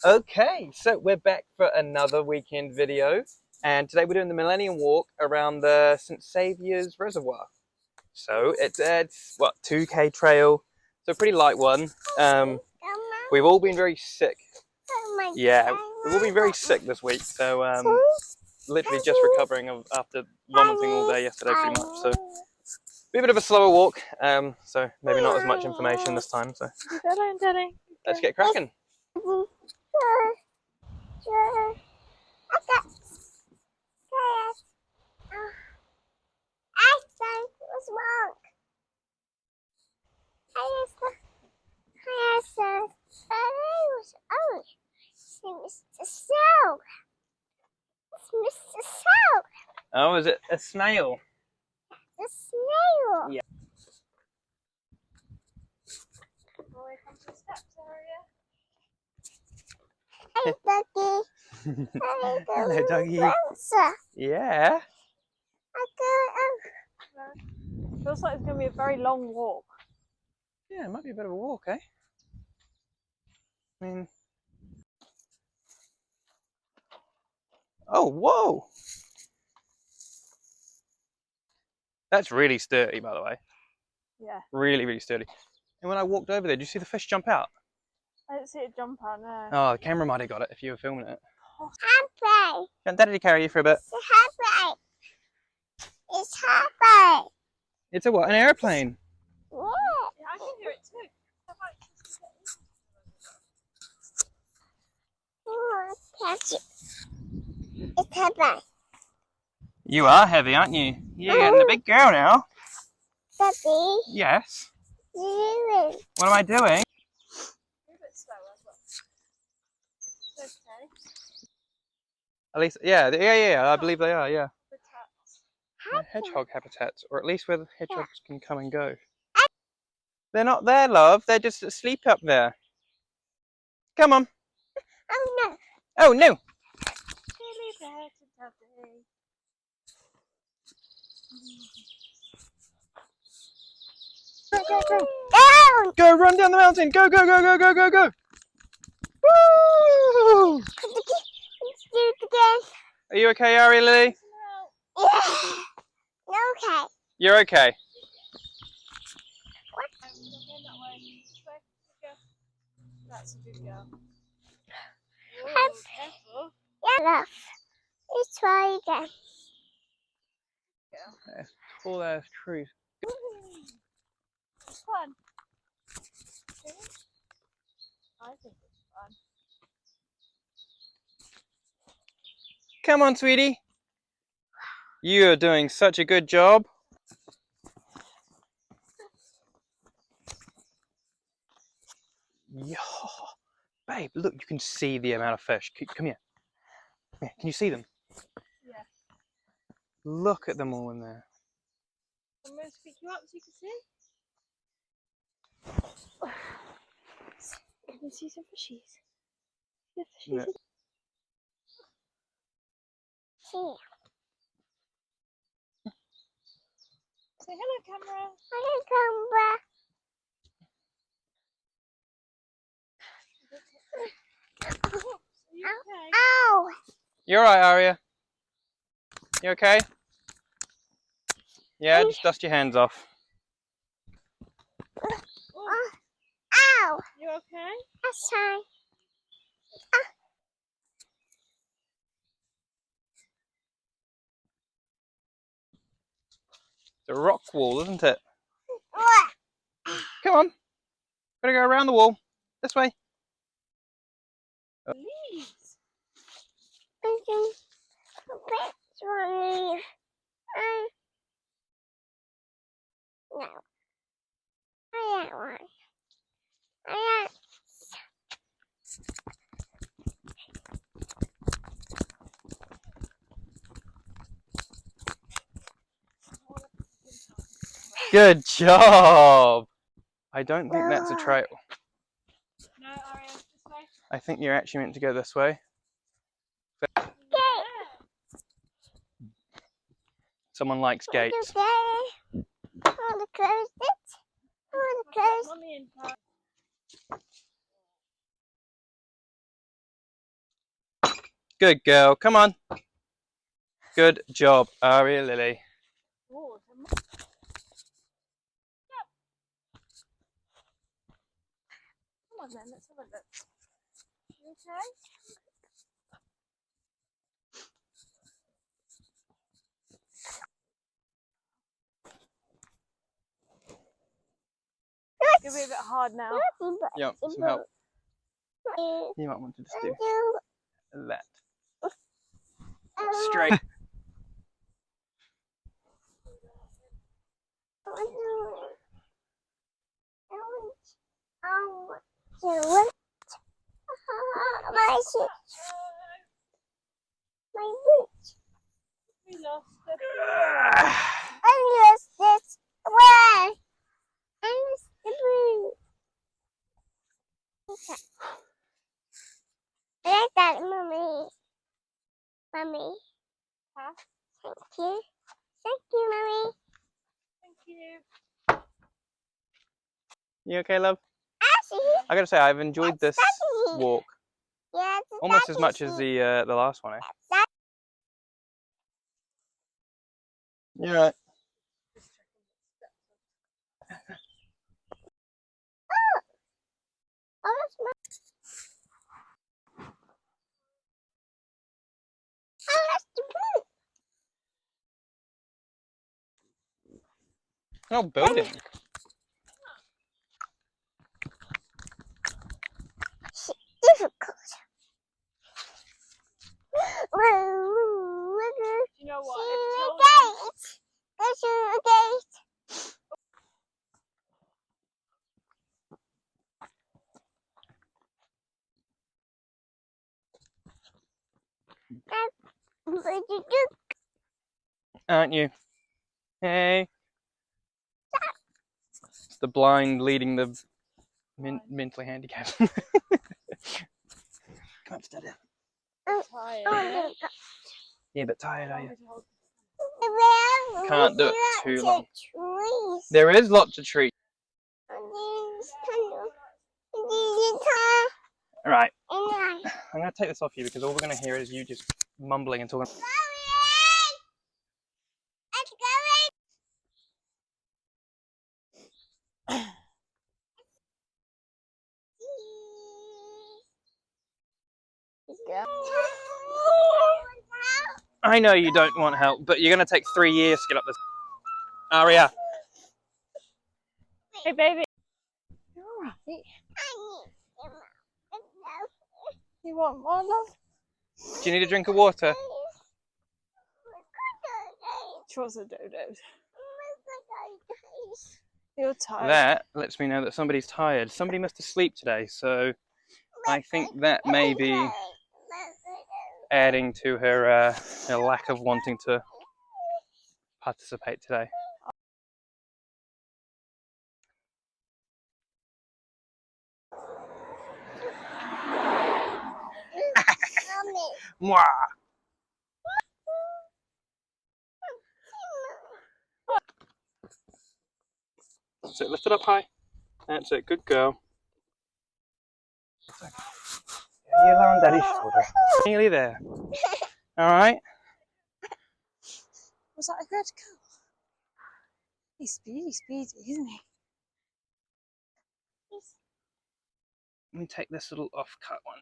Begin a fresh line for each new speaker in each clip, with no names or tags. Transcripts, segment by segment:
Okay, so we're back for another weekend video, and today we're doing the Millennium Walk around the St Saviours Reservoir. So it's what, 2K trail, so a pretty light one. We've all been very sick. Yeah, we've all been very sick this week, so literally just recovering after vomiting all day yesterday pretty much. So be a bit of a slower walk, so maybe not as much information this time. So let's get cracking. Oh, is it a snail?
A snail.
Yeah.
Well, here comes the steps, Aria. Hey, Doggy.
Hello, Doggy. Yeah.
Feels like it's going to be a very long walk.
Yeah, it might be a bit of a walk, eh? I mean... Oh, whoa! That's really sturdy, by the way.
Yeah.
Really, really sturdy. And when I walked over there, did you see the fish jump out?
I didn't see it jump out, no.
Oh, the camera might have got it if you were filming it.
Happy.
Do you want Daddy to carry you for a bit?
It's happy. It's happy.
It's a what? An airplane?
Yeah. Yeah, I can hear it too. Catch it. It's heavy.
You are heavy, aren't you? You're getting a big girl now.
Daddy.
Yes.
What
What am I doing?
a bit slower as well. Okay.
At least, yeah, I believe they are, yeah.
Habitats.
Hedgehog habitats, or at least where the hedgehogs can come and go. They're not there, love. They're just asleep up there. Come on.
Oh no.
Oh no. Go, go, go.
Down.
Go, run down the mountain. Go, go, go, go, go, go, go. Woo!
Let's do it again.
Are you okay, Aria Lily?
Yeah. Okay.
You're okay.
What?
That's a good girl.
Careful. Yeah, love. Let's try again.
Yeah. All there's truth.
It's fun. I think it's fun.
Come on, sweetie. You are doing such a good job. Yo, babe, look, you can see the amount of fish. Come here. Come here. Can you see them?
Yeah.
Look at them all in there.
I'm going to pick you up so you can see. Can you see some fishies? Yeah, fishies.
Yeah.
See.
Say hello, camera.
Hello, camera.
Are you okay?
Ow.
You're alright, Aria. You okay? Yeah, just dust your hands off.
Ow.
You okay?
That's fine.
It's a rock wall, isn't it?
What?
Come on. Gotta go around the wall. This way.
Leaves.
Which one leave? No. I got one. I got.
Good job. I don't think that's a trail.
No, Aria, this way.
I think you're actually meant to go this way. Someone likes gates.
I want to close it. I want to close.
Mummy and
Good girl. Come on. Good job, Aria Lily.
Oh, come on then, let's have a look. You okay? It's gonna be a bit hard now.
Yeah, some help. You might want to just do that. Straight.
My boot.
We lost it.
I lost this. Where? I lost the boot. I like that, Mummy. Mummy.
Huh?
Thank you. Thank you, Mummy.
Thank you.
You okay, love?
Ashley.
I gotta say, I've enjoyed this walk
Yeah,
almost as much as the last one. Eh? You're right.
Oh, that's my. Oh, that's the boot.
Oh, building.
Difficult.
Do you know what?
Go to the gate.
Aren't you? Hey. It's the blind leading the mentally handicapped. Come up, Steady.
Tired.
Yeah, but tired, are you?
You
Can't do it too long. There is lots of trees. Right. I'm going to take this off you because all we're going to hear is you just mumbling and talking. I know you don't want help, but you're going to take 3 years to get up this. Aria.
Hey, baby. You're alright. You want more, love?
Do you need a drink of water?
She wants a dodo. You're tired.
That lets me know that somebody's tired. Somebody must have slept today, so I think that may be adding to her lack of wanting to participate today. Mwah! That's it, lift it up high. That's it, good girl. You lie on Daddy's shoulder. Nearly there. Alright?
Was that a good girl? He's speedy, isn't he?
Let me take this little off-cut one.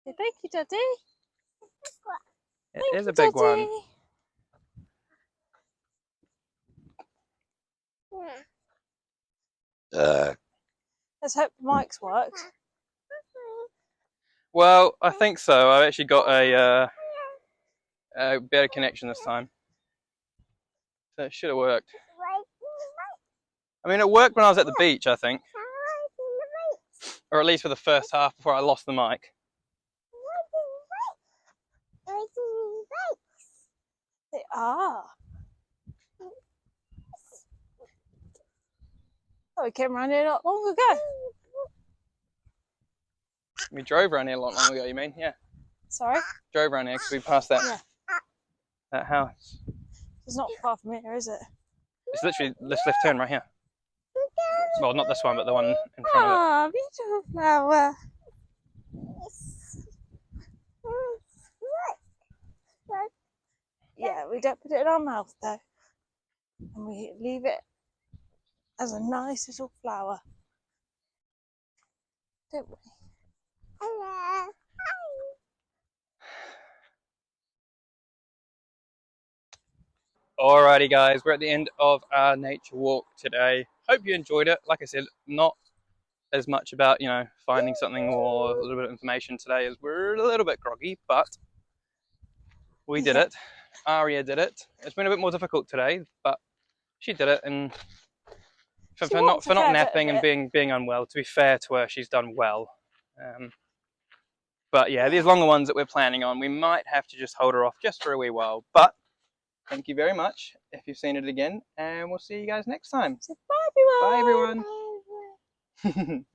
Say thank you, Daddy.
It is a big one.
Let's hope the mics work.
Well, I think so. I've actually got a better connection this time. So it should have worked. I mean, it worked when I was at the beach, I think. Or at least for the first half before I lost the mic.
They are. Oh, we came around here not long ago.
We drove around here a long ago, you mean? Yeah.
Sorry?
Drove around here because we passed that, that house.
It's not far from here, is it?
It's literally this left turn right here. Well, not this one, but the one in front of it.
Ah, beautiful flower. Yeah, we don't put it in our mouth though. And we leave it as a nice little flower. Don't we?
Hello.
Alrighty guys, we're at the end of our nature walk today. Hope you enjoyed it. Like I said, not as much about, finding something or a little bit of information today as we're a little bit groggy, but we did it. Aria did it. It's been a bit more difficult today, but she did it, and for not napping and being unwell, to be fair to her, she's done well. But yeah, these longer ones that we're planning on, we might have to just hold her off just for a wee while. But thank you very much if you've seen it again, and we'll see you guys next time.
So bye everyone.
Bye everyone.